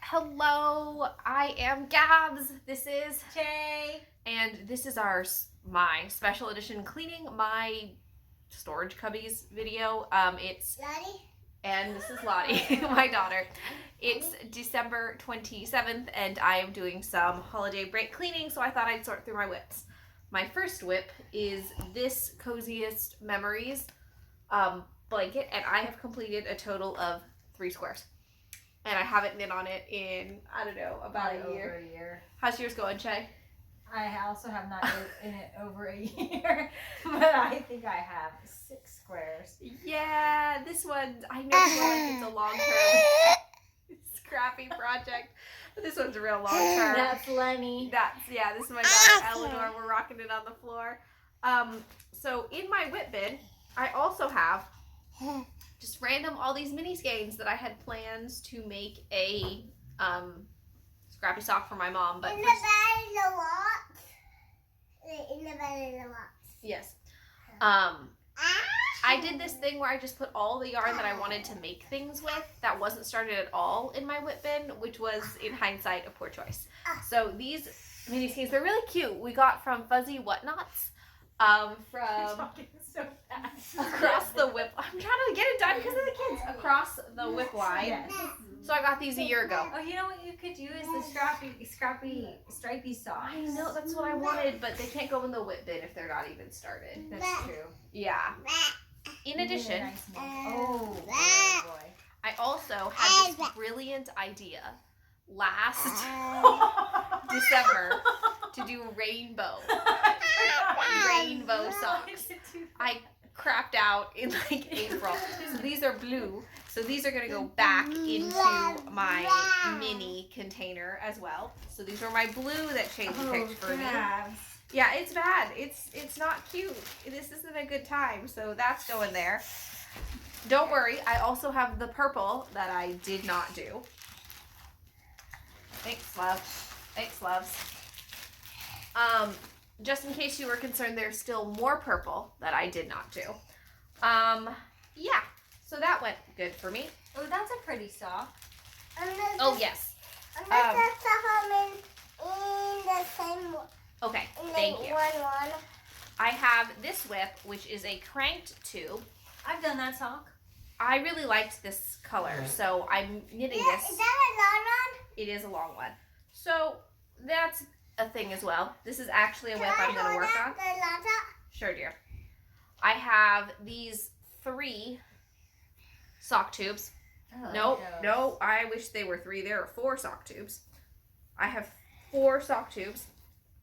Hello, I am Gabs. This is Jay. And this is my special edition cleaning my storage cubbies video. It's Lottie? And this is Lottie, my daughter. It's December 27th and I am doing some holiday break cleaning, so I thought I'd sort through my whips. My first whip is this Coziest Memories blanket, and I have completed a total of 3 squares. And I haven't knit on it in, I don't know, about a year. Over a year. How's yours going, Che? I also have not knit in it over a year, but I think I have 6 squares. Yeah, this one, I know like it's a long-term scrappy project, but this one's a real long-term. That's Lenny. This is my daughter, Eleanor. We're rocking it on the floor. So in my whip bin, I also have just random all these mini skeins that I had plans to make a scrappy sock for my mom. But in the bed is a lot. In the bed is a lot. Yes. I did this thing where I just put all the yarn that I wanted to make things with that wasn't started at all in my whip bin, which was, in hindsight, a poor choice. So these mini skeins, they're really cute. We got from Fuzzy Whatnots. You're talking so fast. Across the whip. I'm trying to get it done because of the kids. Across the whip line. Yes. So I got these a year ago. Oh, you know what you could do is the scrappy, stripy socks. I know, that's what I wanted, but they can't go in the whip bin if they're not even started. That's true. Yeah. In addition, Oh boy. I also had this brilliant idea last December to do rainbow socks. I crapped out in like April. So these are blue. So these are gonna go back into my mini container as well. So these are my blue that Shady picked for me. Yeah, it's bad. It's not cute. This isn't a good time. So that's going there. Don't worry. I also have the purple that I did not do. Thanks, love. Thanks, loves. Just in case you were concerned, there's still more purple that I did not do. Yeah. So that went good for me. Oh, that's a pretty sock. Oh, yes. I'm going to in the same one. Okay, thank you. I have this whip, which is a cranked tube. I've done that sock. I really liked this color, so I'm knitting this. Is that a long one? It is a long one. So that's a thing as well. This is actually a whip I'm going to work on. Sure, dear. I have these 3 sock tubes. No, I wish they were 3. There are 4 sock tubes. I have 4 sock tubes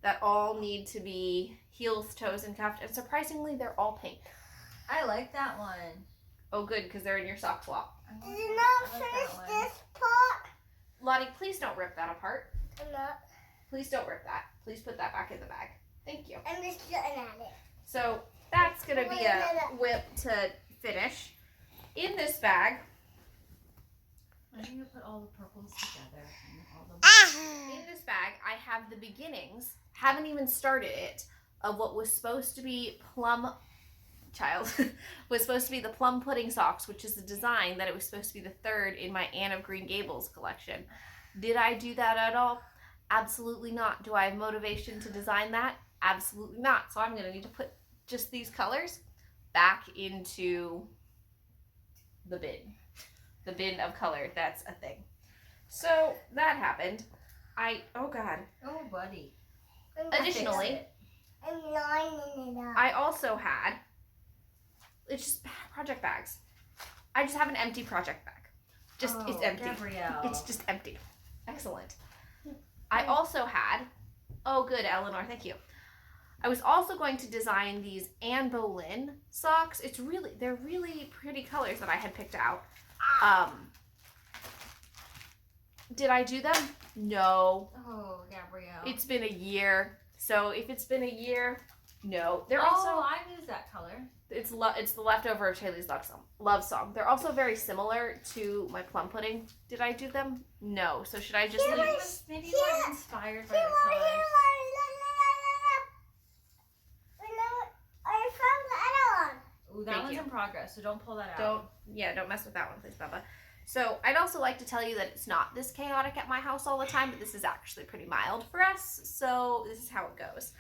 that all need to be heels, toes, and cuffed. And surprisingly, they're all pink. I like that one. Oh, good, because they're in your sock swap. Did you not finish this part? Lottie, please don't rip that apart. I'm not. Please don't rip that. Please put that back in the bag. Thank you. I'm just looking at it. So that's going to be a whip to finish. In this bag, I'm going to put all the purples together. in this bag, I have the beginnings, haven't even started it, of what was supposed to be was supposed to be the plum pudding socks, which is the design that it was supposed to be the 3rd in my Anne of Green Gables collection. Did I do that at all? Absolutely not. Do I have motivation to design that? Absolutely not. So I'm going to need to put just these colors back into the bin of color. That's a thing. So that happened. Oh God. Oh, buddy. Additionally, I'm lining it up. I also had, it's just project bags. I just have an empty project bag. It's empty. Gabrielle. It's just empty. Excellent. I also had, oh good, Eleanor, thank you. I was also going to design these Anne Boleyn socks. They're really pretty colors that I had picked out. Did I do them? No. Oh, Gabrielle. It's been a year. So if it's been a year, no. They're I've used that color. It's the leftover of Shaylee's love song. They're also very similar to my plum pudding. Did I do them? No. So should I just leave? Maybe you were inspired by the colors. I found the other one. Ooh, that one's in progress, so don't pull that out. Don't mess with that one, please, Bubba. So I'd also like to tell you that it's not this chaotic at my house all the time, but this is actually pretty mild for us. So this is how it goes.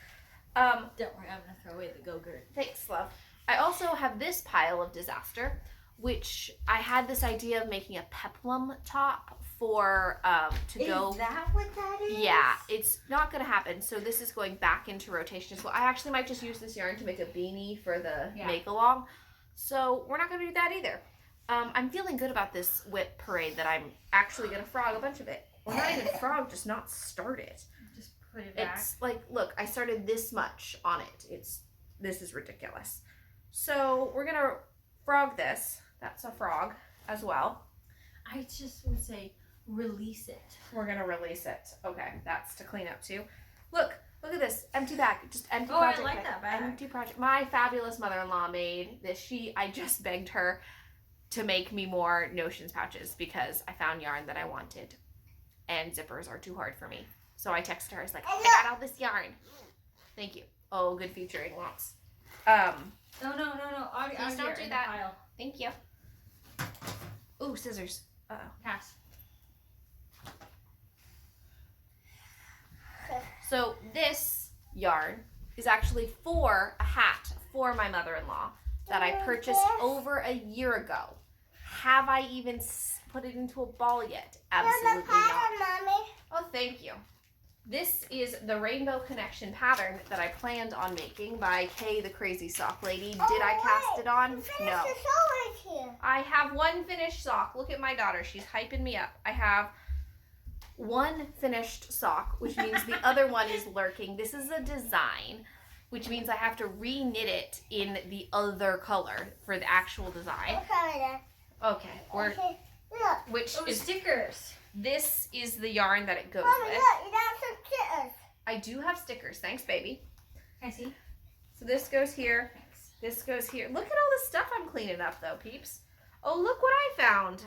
Don't worry, I'm gonna throw away the Go-Gurt. Thanks, love. I also have this pile of disaster, which I had this idea of making a peplum top for go. Is that what that is? Yeah, it's not gonna happen. So this is going back into rotation. So I actually might just use this yarn to make a beanie for the make along. So we're not gonna do that either. I'm feeling good about this whip parade that I'm actually gonna frog a bunch of it. Well, not even frog, just not start it. Just put it back. It's like, look, I started this much on it. This is ridiculous. So we're gonna frog this. That's a frog as well. I just would say release it. We're gonna release it. Okay, that's to clean up too. Look at this empty bag. Just empty Oh, I project like that bag. Empty project. My fabulous mother-in-law made this. I just begged her to make me more notions pouches because I found yarn that I wanted, and zippers are too hard for me. So I texted her. I was like, I got all this yarn. Thank you. Oh, good featuring, lots. No. Please don't do that. Pile. Thank you. Ooh, scissors. Uh-oh. Pass. So this yarn is actually for a hat for my mother-in-law that I purchased over a year ago. Have I even put it into a ball yet? Absolutely not. Mommy. Oh, thank you. This is the Rainbow Connection pattern that I planned on making by Kay the Crazy Sock Lady. Did I cast it on? No. I have one finished sock. Look at my daughter. She's hyping me up. I have one finished sock, which means the other one is lurking. This is a design, which means I have to re-knit it in the other color for the actual design. Okay. Which is stickers. This is the yarn that it goes Mommy, with. look, you got some stickers. I do have stickers. Thanks, baby. I see. So this goes here. This goes here. Look at all the stuff I'm cleaning up, though, peeps. Oh, look what I found.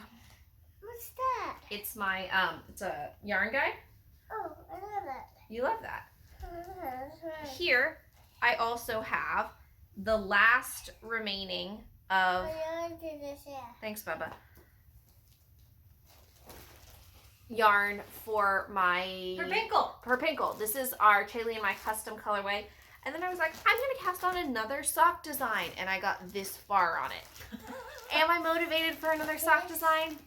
What's that? It's my, it's a yarn guide. Oh, I love that. You love that. That's right. Here, I also have the last remaining of... I'm going to do this, yeah. Thanks, Bubba. Yarn for my... Perpinkle. This is our Chaley and my custom colorway. And then I was like, I'm going to cast on another sock design. And I got this far on it. Am I motivated for another sock design?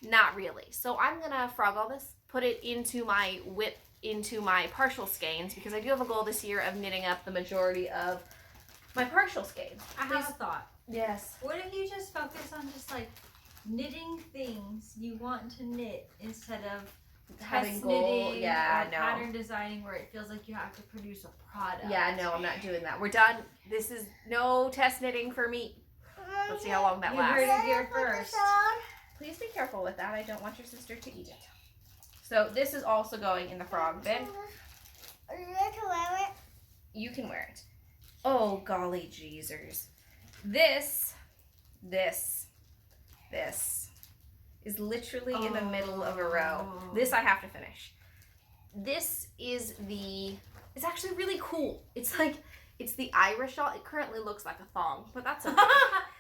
Not really. So I'm going to frog all this, put it into my whip, into my partial skeins, because I do have a goal this year of knitting up the majority of my partial skeins. I have a thought. Yes. What if you just focus on just like knitting things you want to knit instead of Having test goal, knitting yeah, or no. pattern designing where it feels like you have to produce a product? Yeah, no, I'm not doing that. We're done. This is no test knitting for me. Let's see how long that You lasts. heard it here first. Please be careful with that. I don't want your sister to eat it. So this is also going in the frog bin. Are you going to wear it? You can wear it. Oh, golly jeezers. This is literally in the middle of a row. This I have to finish. This is it's actually really cool. It's the Irish shawl. It currently looks like a thong, but that's okay.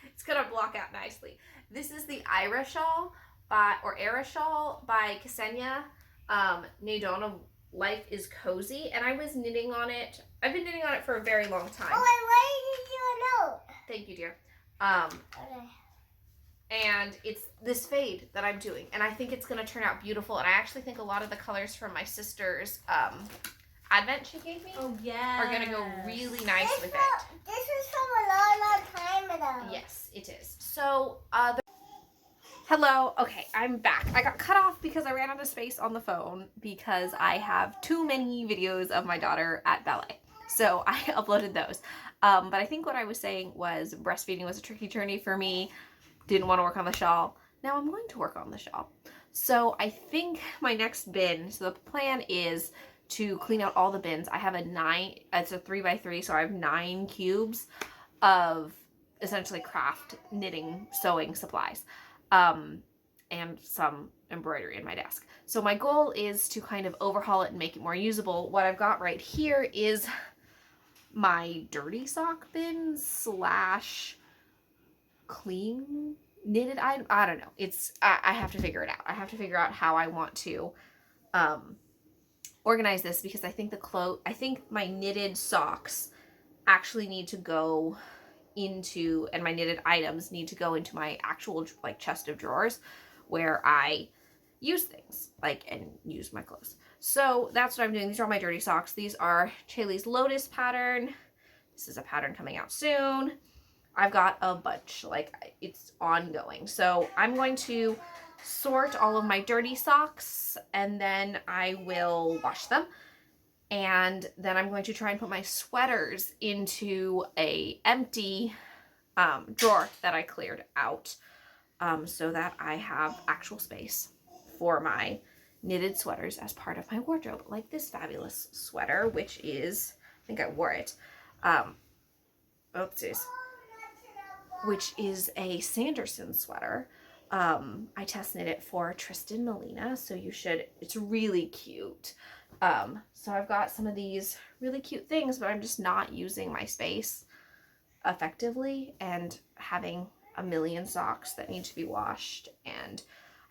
It's gonna block out nicely. This is the Irish shawl Era shawl by Ksenia Nadona. Life is Cozy, and I was knitting on it. I've been knitting on it for a very long time. Oh, I waited you a note. Thank you, dear. Okay. And it's this fade that I'm doing, and I think it's going to turn out beautiful, and I actually think a lot of the colors from my sister's advent she gave me are going to go really nice with it. This is from a long time ago. Yes, it is. So, hello. Okay, I'm back. I got cut off because I ran out of space on the phone because I have too many videos of my daughter at ballet. So I uploaded those. But I think what I was saying was breastfeeding was a tricky journey for me. Didn't want to work on the shawl. Now I'm going to work on the shawl. So I think my next bin, so the plan is to clean out all the bins. I have it's a 3x3, so I have 9 cubes of essentially craft, knitting, sewing supplies. And some embroidery in my desk. So my goal is to kind of overhaul it and make it more usable. What I've got right here is my dirty sock bin / clean knitted item. I don't know. I have to figure it out. I have to figure out how I want to organize this, because I think I think my knitted socks actually need to go into, and my knitted items need to go into my actual like chest of drawers where I use things like and use my clothes. So that's what I'm doing. These are all my dirty socks. These are Chaley's Lotus pattern. This is a pattern coming out soon. I've got a bunch, like it's ongoing. So I'm going to sort all of my dirty socks and then I will wash them. And then I'm going to try and put my sweaters into a empty drawer that I cleared out, so that I have actual space for my knitted sweaters as part of my wardrobe, like this fabulous sweater, which is, I think I wore it, oopsies, which is a Sanderson sweater. I test knit it for Tristan Melina, so you should, it's really cute. So I've got some of these really cute things, but I'm just not using my space effectively and having a million socks that need to be washed. And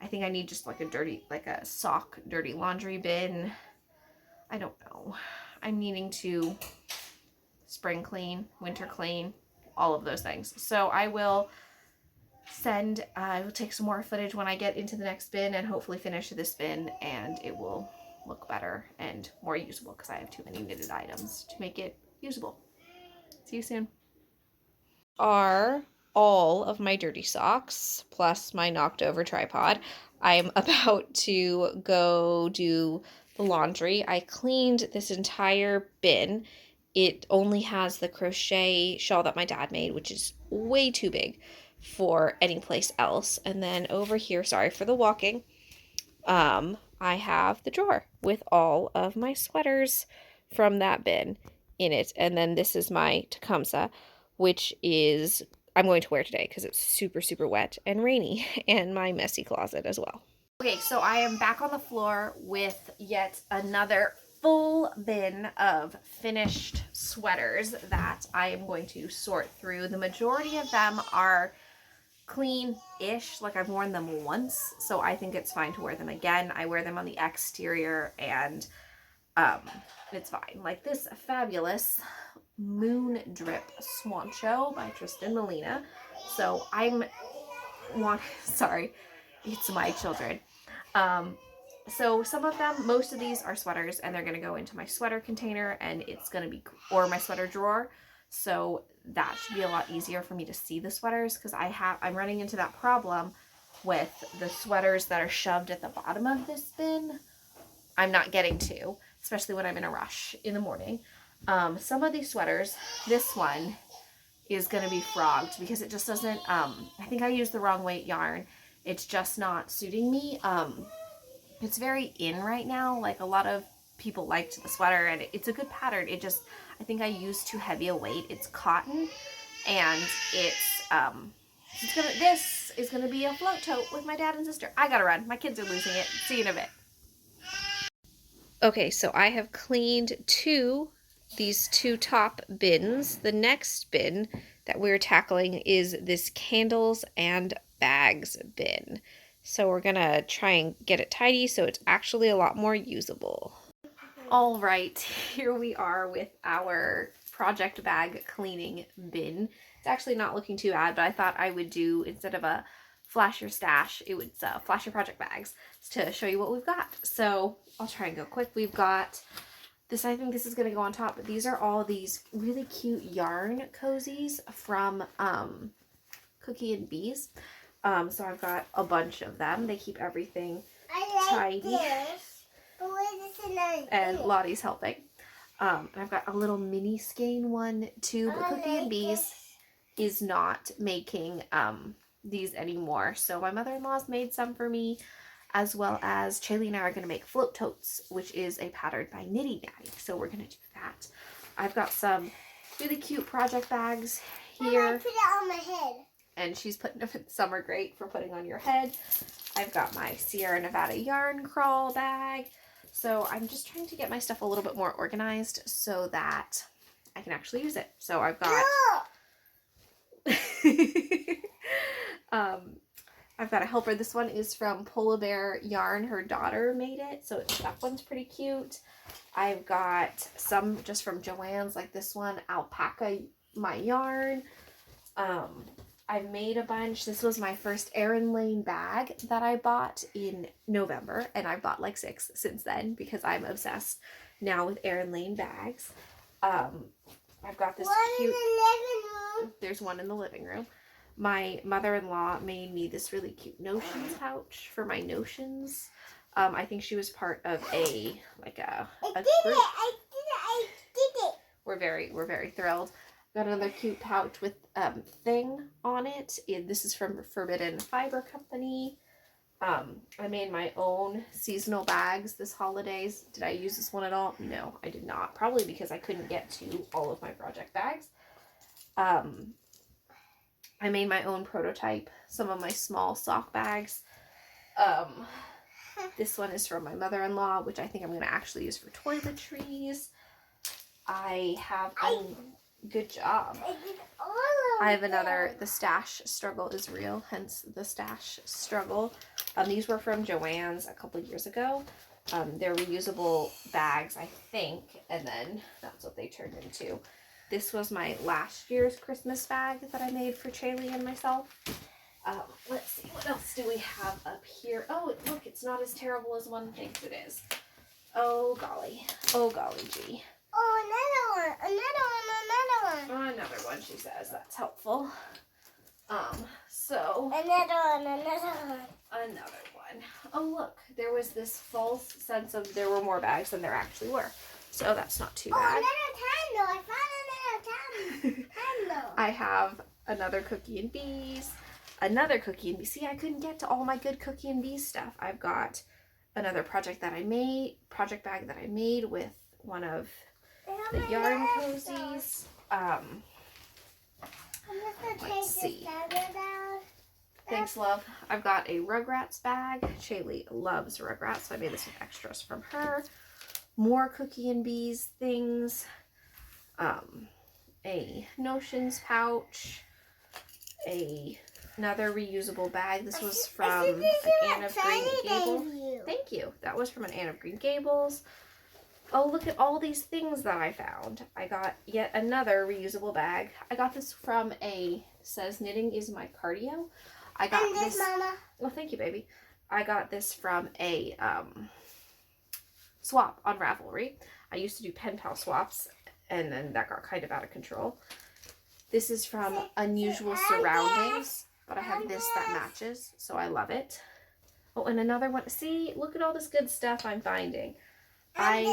I think I need just like a sock dirty laundry bin. I don't know. I'm needing to spring clean, winter clean, all of those things. So I will take some more footage when I get into the next bin and hopefully finish this bin, and it will look better and more usable because I have too many knitted items to make it usable. See you soon. Are all of my dirty socks plus my knocked over tripod. I'm about to go do the laundry. I cleaned this entire bin. It only has the crochet shawl that my dad made, which is way too big for any place else. And then over here, sorry for the walking, I have the drawer with all of my sweaters from that bin in it. And then this is my Tecumseh, which is I'm going to wear today because it's super, super wet and rainy, and my messy closet as well. Okay, so I am back on the floor with yet another full bin of finished sweaters that I am going to sort through. The majority of them are clean-ish, like I've worn them once, so I think it's fine to wear them again. I wear them on the exterior and it's fine. Like this fabulous Moon Drip Swan Show by Tristan Melina. So sorry, it's my children. So some of them, most of these are sweaters, and they're going to go into my sweater container, and it's going to be, or my sweater drawer. So that should be a lot easier for me to see the sweaters, because I'm running into that problem with the sweaters that are shoved at the bottom of this bin. I'm not getting to, especially when I'm in a rush in the morning. Some of these sweaters, this one is going to be frogged because it just doesn't, I think I used the wrong weight yarn. It's just not suiting me. It's very in right now. Like a lot of people liked the sweater and it's a good pattern. I think I used too heavy a weight. It's cotton and this is going to be a float tote with my dad and sister. I gotta run. My kids are losing it. See you in a bit. Okay, so I have cleaned these two top bins. The next bin that we're tackling is this candles and bags bin. So we're gonna try and get it tidy so it's actually a lot more usable. All right, here we are with our project bag cleaning bin. It's actually not looking too bad, but I thought I would do, instead of a flash your stash, it would flash your project bags to show you what we've got. So I'll try and go quick. We've got this, I think this is going to go on top, but these are all these really cute yarn cozies from Cookie and Bees. So I've got a bunch of them. They keep everything tidy. This, but where is it and Lottie's helping. And I've got a little mini skein one too, but Cookie and Bees is not making these anymore. So my mother-in-law's made some for me, as well as Chaley and I are going to make float totes, which is a pattern by Nitty Natty. So we're going to do that. I've got some really cute project bags here. I put it on my head. And she's putting them in. Some are great for putting on your head. I've got my Sierra Nevada yarn crawl bag. So I'm just trying to get my stuff a little bit more organized so that I can actually use it. So I've got I've got a helper. This one is from Polar Bear Yarn. Her daughter made it, so that one's pretty cute. I've got some just from Joann's, like this one, Alpaca My Yarn. I've made a bunch. This was my first Erin Lane bag that I bought in November, and I've bought like 6 since then because I'm obsessed now with Erin Lane bags. I've got this cute. In the living room. There's one in the living room. My mother-in-law made me this really cute notions pouch for my notions. I think she was part of a I group. did it. We're very thrilled. Got another cute pouch with thing on it. This is from Forbidden Fiber Company. I made my own seasonal bags this holidays. Did I use this one at all? No, I did not. Probably because I couldn't get to all of my project bags. I made my own prototype, some of my small sock bags. This one is from my mother-in-law, which I think I'm going to actually use for toiletries. I have a good job. I have another, the stash struggle is real, hence the stash struggle. These were from Joann's a couple years ago. They're reusable bags, I think, and then that's what they turned into. This was my last year's Christmas bag that I made for Chaley and myself. Let's see, what else do we have up here? Oh, look, it's not as terrible as one thinks it is. Oh, golly. Oh, golly gee. Oh, another one. Another one, she says. That's helpful. So. Another one. Oh, look, there was this false sense of there were more bags than there actually were. So that's not too bad. Another candle. I found another candle. I have another Cookie and Bees. Another Cookie and Bees. See, I couldn't get to all my good Cookie and Bees stuff. I've got another project bag that I made with one of the yarn cozies. Let's see. Thanks, love. I've got a Rugrats bag. Chaley loves Rugrats, so I made this with extras from her. More Cookie and Bees things. A notions pouch. Another reusable bag. This was from an Anne of Green Gables. Thank you. That was from an Anne of Green Gables. Oh, look at all these things that I found. I got yet another reusable bag. I got this from says knitting is my cardio. I got this, Mama. Oh, thank you, baby. I got this from a swap on Ravelry. I used to do pen pal swaps, and then that got kind of out of control. This is from Unusual Surroundings, but I have this that matches, so I love it. Oh, and another one. See, look at all this good stuff I'm finding. And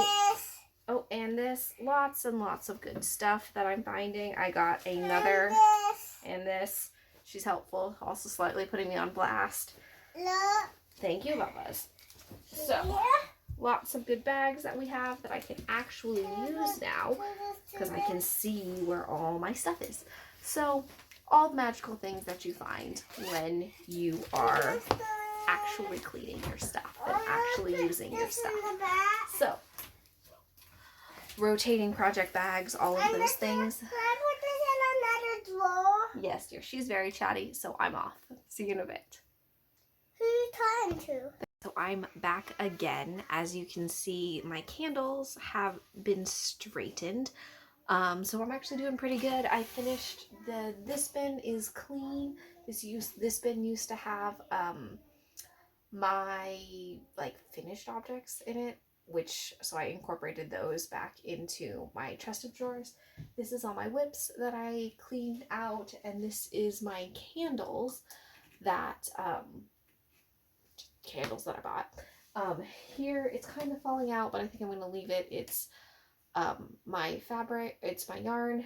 this. Lots and lots of good stuff that I'm finding. I got another and this. She's helpful. Also slightly putting me on blast. Thank you, Bubba's. So, lots of good bags that we have that I can actually use now because I can see where all my stuff is. So, all the magical things that you find when you are actually cleaning your stuff and actually using your stuff. So, rotating project bags, all of those things. Can I put this in another drawer? Yes, dear. She's very chatty, so I'm off. See you in a bit. Who are you talking to? So I'm back again. As you can see, my candles have been straightened. So I'm actually doing pretty good. I finished this bin is clean. This bin used to have my finished objects in it, so I incorporated those back into my chest of drawers. This is all my whips that I cleaned out, and this is my candles that I bought. Here it's kind of falling out, but I think I'm going to leave it. It's my fabric, it's my yarn.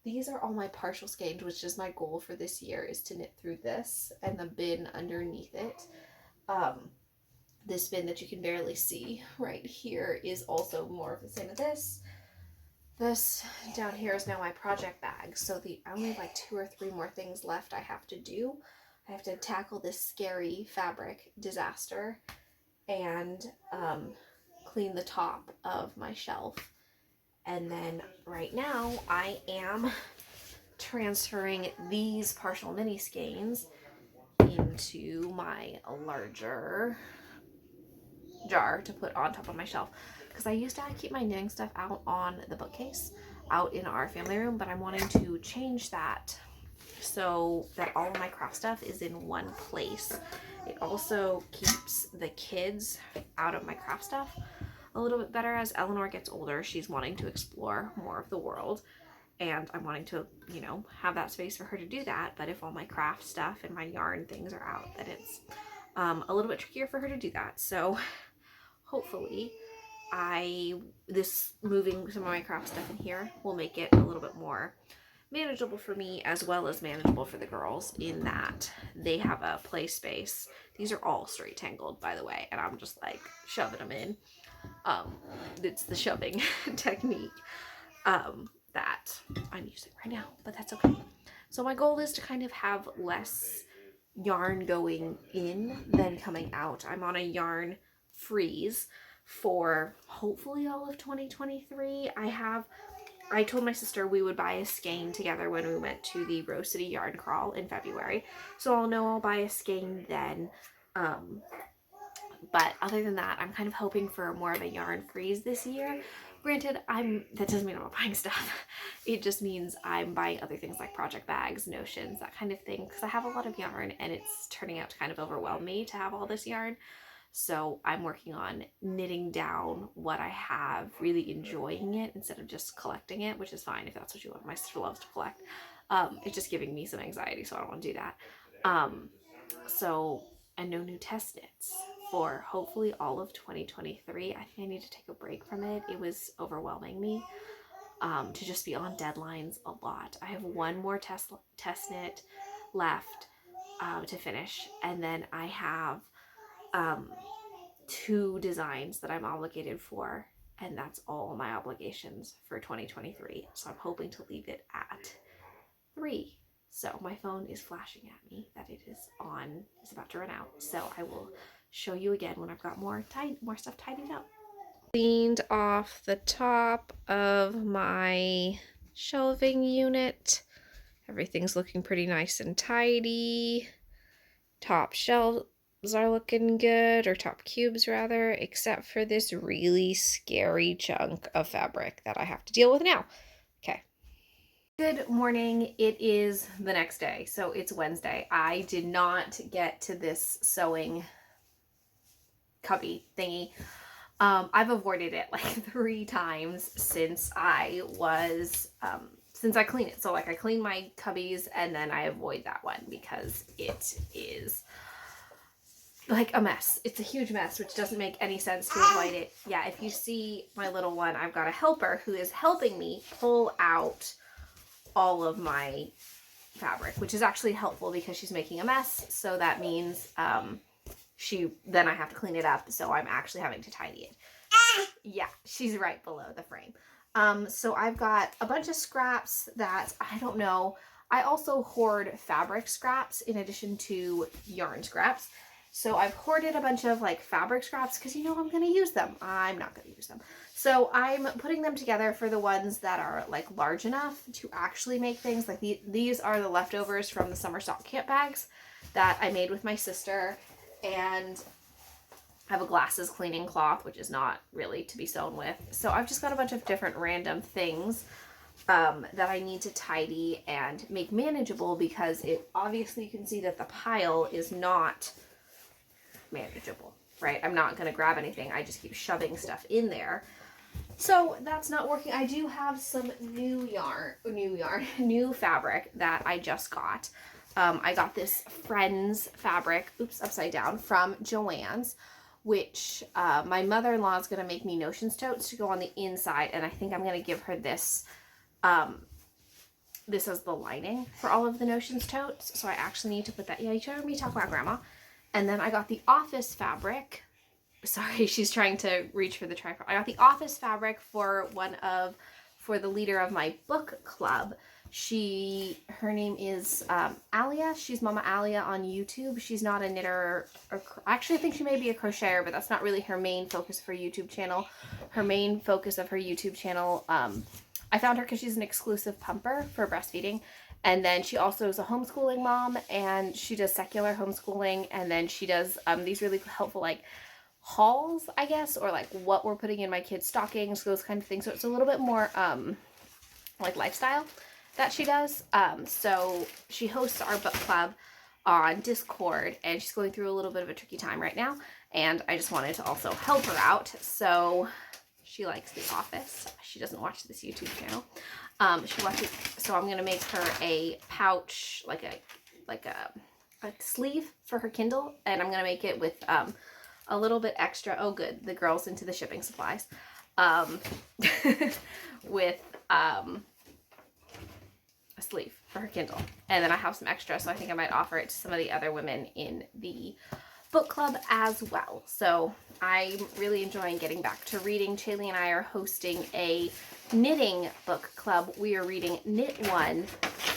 These are all my partial skeins, which is my goal for this year, is to knit through this and the bin underneath it. This bin that you can barely see right here is also more of the same as this. This down here is now my project bag. So the only 2 or 3 more things left I have to do. I have to tackle this scary fabric disaster and clean the top of my shelf. And then right now I am transferring these partial mini skeins into my larger jar to put on top of my shelf, because I used to keep my knitting stuff out on the bookcase out in our family room, but I'm wanting to change that so that all of my craft stuff is in one place. It also keeps the kids out of my craft stuff a little bit better. As Eleanor gets older, she's wanting to explore more of the world, and I'm wanting to, you know, have that space for her to do that. But if all my craft stuff and my yarn things are out, then it's a little bit trickier for her to do that. So hopefully this moving some of my craft stuff in here will make it a little bit more manageable for me, as well as manageable for the girls, in that they have a play space. These are all straight tangled, by the way, and I'm just like shoving them in. It's the shoving technique that I'm using right now, but that's okay. So my goal is to kind of have less yarn going in than coming out. I'm on a yarn freeze for hopefully all of 2023. I told my sister we would buy a skein together when we went to the Rose City Yarn Crawl in February. So I'll buy a skein then. But other than that, I'm kind of hoping for more of a yarn freeze this year. Granted, that doesn't mean I'm not buying stuff. It just means I'm buying other things like project bags, notions, that kind of thing, because I have a lot of yarn and it's turning out to kind of overwhelm me to have all this yarn. So I'm working on knitting down what I have, really enjoying it instead of just collecting it, which is fine if that's what you want. My sister loves to collect. It's just giving me some anxiety, so I don't want to do that. And no new test knits for hopefully all of 2023. I think I need to take a break from it. It was overwhelming me to just be on deadlines a lot. I have one more test knit left to finish, and then I have 2 designs that I'm obligated for, and that's all my obligations for 2023. So I'm hoping to leave it at 3. So my phone is flashing at me that it is about to run out. So I will show you again when I've got more stuff tidied up. Cleaned off the top of my shelving unit. Everything's looking pretty nice and tidy. Top shelves are looking good, or top cubes rather, except for this really scary chunk of fabric that I have to deal with now. Okay. Good morning. It is the next day, so it's Wednesday. I did not get to this sewing cubby thingy. I've avoided it like 3 times since I clean it. So like I clean my cubbies and then I avoid that one because it is like a mess. It's a huge mess, which doesn't make any sense to avoid it. Yeah, if you see my little one, I've got a helper who is helping me pull out all of my fabric, which is actually helpful because she's making a mess. So that means then I have to clean it up. So I'm actually having to tidy it. Yeah, she's right below the frame. So I've got a bunch of scraps that I don't know. I also hoard fabric scraps in addition to yarn scraps. So I've hoarded a bunch of like fabric scraps because I'm going to use them. I'm not going to use them. So I'm putting them together for the ones that are like large enough to actually make things. Like these are the leftovers from the summer stock camp bags that I made with my sister. And I have a glasses cleaning cloth, which is not really to be sewn with. So I've just got a bunch of different random things that I need to tidy and make manageable, because obviously you can see that the pile is not manageable, right? I'm not going to grab anything. I just keep shoving stuff in there. So that's not working. I do have some new fabric that I just got. I got this Friends fabric, upside down, from Joann's, which my mother-in-law is going to make me notions totes to go on the inside, and I think I'm going to give her this as the lining for all of the notions totes. So I actually need to put that. Yeah, you heard me talk about Grandma. And then I got the office fabric. Sorry, she's trying to reach for the tripod. I got the office fabric for the leader of my book club. Her name is Alia. She's Mama Alia on YouTube. She's not a knitter, actually I think she may be a crocheter, but that's not really her main focus of her YouTube channel. Her main focus of her YouTube channel, I found her because she's an exclusive pumper for breastfeeding, And then she also is a homeschooling mom, and she does secular homeschooling, and then she does these really helpful like hauls, I guess, or like what we're putting in my kids' stockings, those kind of things. So it's a little bit more like lifestyle that she does. So she hosts our book club on Discord, and she's going through a little bit of a tricky time right now, and I just wanted to also help her out. So she likes The Office. She doesn't watch this YouTube channel. She watches, so I'm gonna make her a pouch, like a sleeve for her Kindle, and I'm gonna make it with a little bit extra. Oh, good, the girl's into the shipping supplies. With a sleeve for her Kindle, and then I have some extra, so I think I might offer it to some of the other women in the book club as well. So I'm really enjoying getting back to reading. Chaylee and I are hosting a knitting book club. We are reading Knit 1,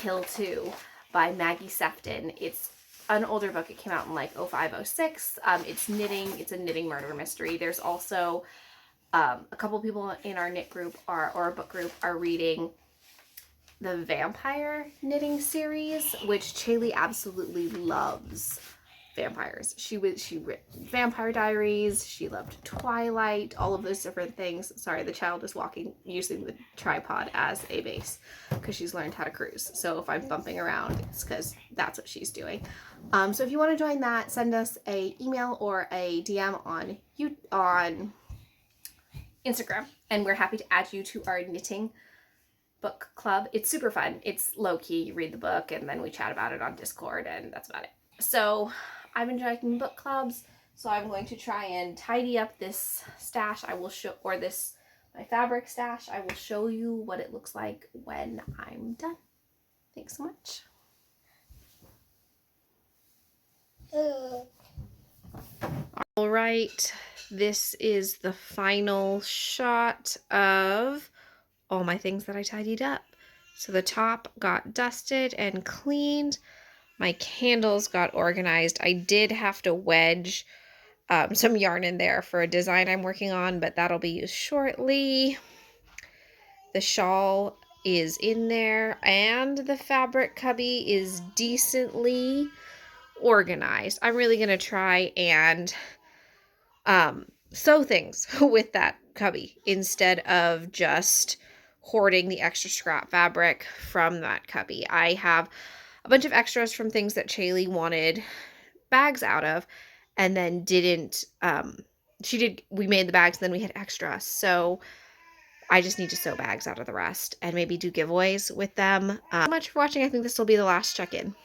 Kill 2 by Maggie Sefton. It's an older book. It came out in like 0506. It's knitting. It's a knitting murder mystery. There's also a couple people in our knit group or book group are reading the vampire knitting series, which Chaylee absolutely loves. Vampires. She read Vampire Diaries. She loved Twilight. All of those different things. Sorry, the child is walking using the tripod as a base because she's learned how to cruise. So if I'm bumping around, it's because that's what she's doing. So if you want to join that, send us a email or a DM on Instagram, and we're happy to add you to our knitting book club. It's super fun. It's low key. You read the book and then we chat about it on Discord, and that's about it. So I've been enjoying book clubs, so I'm going to try and tidy up this stash. I will show, or this, my fabric stash. I will show you what it looks like when I'm done. Thanks so much. All right, this is the final shot of all my things that I tidied up. So the top got dusted and cleaned. My candles got organized. I did have to wedge some yarn in there for a design I'm working on, but that'll be used shortly. The shawl is in there, and the fabric cubby is decently organized. I'm really going to try and sew things with that cubby instead of just hoarding the extra scrap fabric from that cubby. I have a bunch of extras from things that Chaylee wanted bags out of, and then didn't, we made the bags, and then we had extra. So I just need to sew bags out of the rest and maybe do giveaways with them. So much for watching. I think this will be the last check-in.